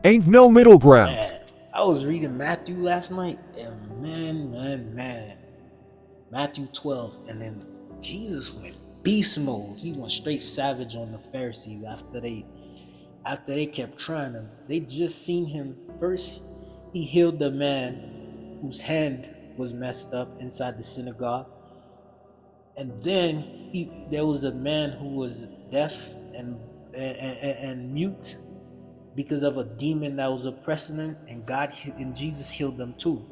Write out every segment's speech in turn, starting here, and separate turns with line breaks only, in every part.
Ain't no middle ground.
Man, I was reading Matthew last night, and man, Matthew 12, and then Jesus went beast mode. He went straight savage on the Pharisees after they kept trying him. They just seen him first. He healed the man whose hand was messed up inside the synagogue, and then there was a man who was deaf and mute because of a demon that was oppressing him, and Jesus healed them too.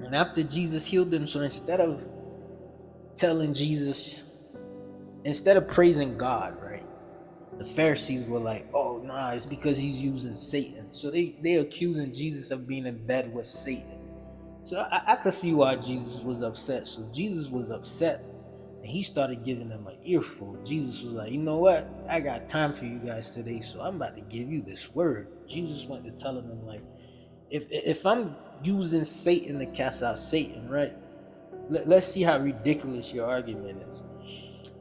And after Jesus healed them, so instead of praising God, right, the Pharisees were like, oh nah, it's because he's using Satan. So they accusing Jesus of being in bed with Satan. So I could see why Jesus was upset. So Jesus was upset, and he started giving them an earful. Jesus was like, you know what? I got time for you guys today, so I'm about to give you this word. Jesus went to telling them, like, if I'm using Satan to cast out Satan, right? Let's see how ridiculous your argument is.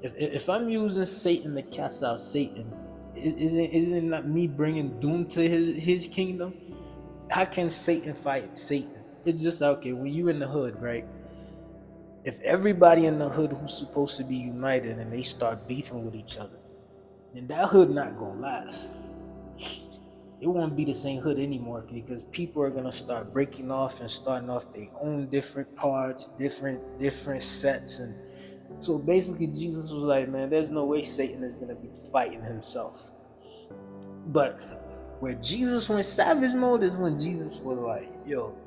If I'm using Satan to cast out Satan, isn't it not me bringing doom to his kingdom? How can Satan fight Satan? It's just, okay, when you in the hood, right? If everybody in the hood who's supposed to be united and they start beefing with each other, then that hood not gonna last. It won't be the same hood anymore, because people are gonna start breaking off and starting off their own different parts, different sets. And so basically Jesus was like, man, there's no way Satan is gonna be fighting himself. But where Jesus went savage mode is when Jesus was like, yo,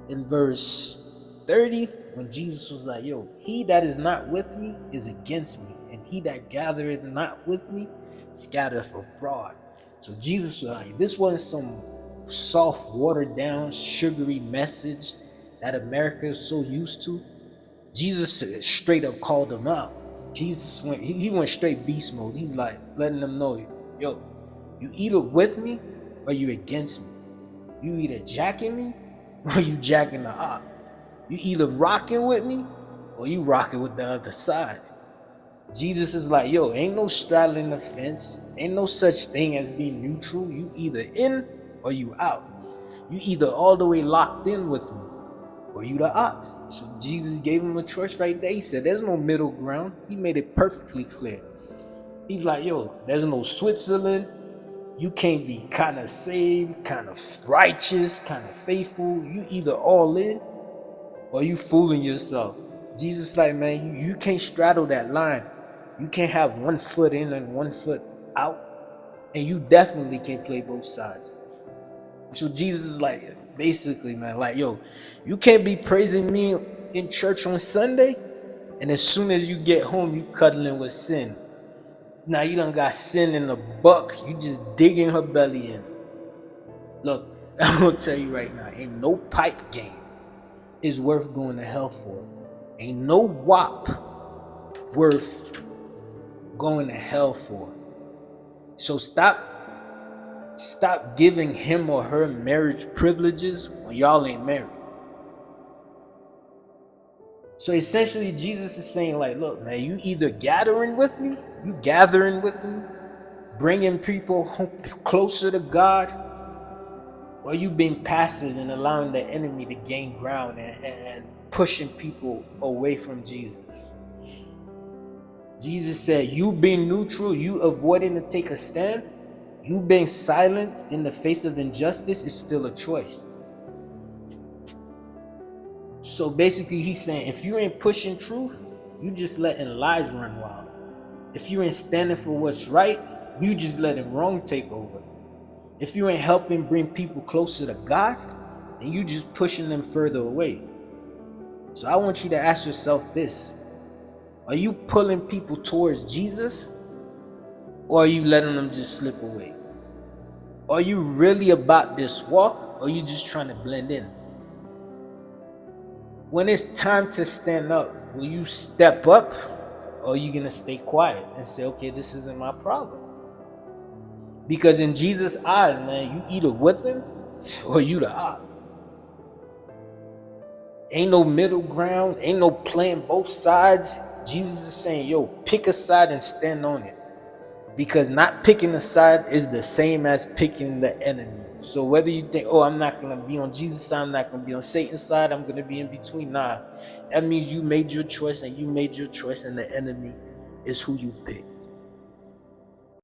in verse 30, when Jesus was like, yo, he that is not with me is against me, and he that gathereth not with me scattereth abroad. So Jesus was like, this wasn't some soft, watered down, sugary message that America is so used to. Jesus straight up called them out. Jesus went straight beast mode. He's like letting them know, yo, you either with me or you against me. You either jacking me or you jacking the op. You either rocking with me or you rocking with the other side. Jesus is like, yo, ain't no straddling the fence. Ain't no such thing as being neutral. You either in or you out. You either all the way locked in with me or you the op. So Jesus gave him a choice right there. He said there's no middle ground. He made it perfectly clear. He's like, yo, there's no Switzerland. You can't be kind of saved, kind of righteous, kind of faithful. You either all in or you fooling yourself. Jesus like, man, you can't straddle that line. You can't have one foot in and one foot out. And you definitely can't play both sides. So Jesus is like, basically, man, like, yo, you can't be praising me in church on Sunday, and as soon as you get home, you cuddling with sin. Now you done got sin in the buck. You just digging her belly in. Look, I'm gonna tell you right now, ain't no pipe game is worth going to hell for. Ain't no WAP worth going to hell for. So stop giving him or her marriage privileges when y'all ain't married. So essentially Jesus is saying, like, look, man, you either gathering with me, bringing people closer to God, or you being passive and allowing the enemy to gain ground and pushing people away from Jesus. Jesus said, you being neutral, you avoiding to take a stand, you being silent in the face of injustice is still a choice. So basically he's saying, if you ain't pushing truth, you just letting lies run wild. If you ain't standing for what's right, you just letting wrong take over. If you ain't helping bring people closer to God, then you just pushing them further away. So I want you to ask yourself this. Are you pulling people towards Jesus, or are you letting them just slip away? Are you really about this walk, or are you just trying to blend in? When it's time to stand up, will you step up, or are you going to stay quiet and say, okay, this isn't my problem? Because in Jesus' eyes, man, you either with him or you the op. Ain't no middle ground, ain't no playing both sides. Jesus is saying, yo, pick a side and stand on it. Because not picking a side is the same as picking the enemy. So whether you think, oh, I'm not gonna be on Jesus' side, I'm not gonna be on Satan's side, I'm gonna be in between. Nah, that means you made your choice, and you made your choice, and the enemy is who you pick.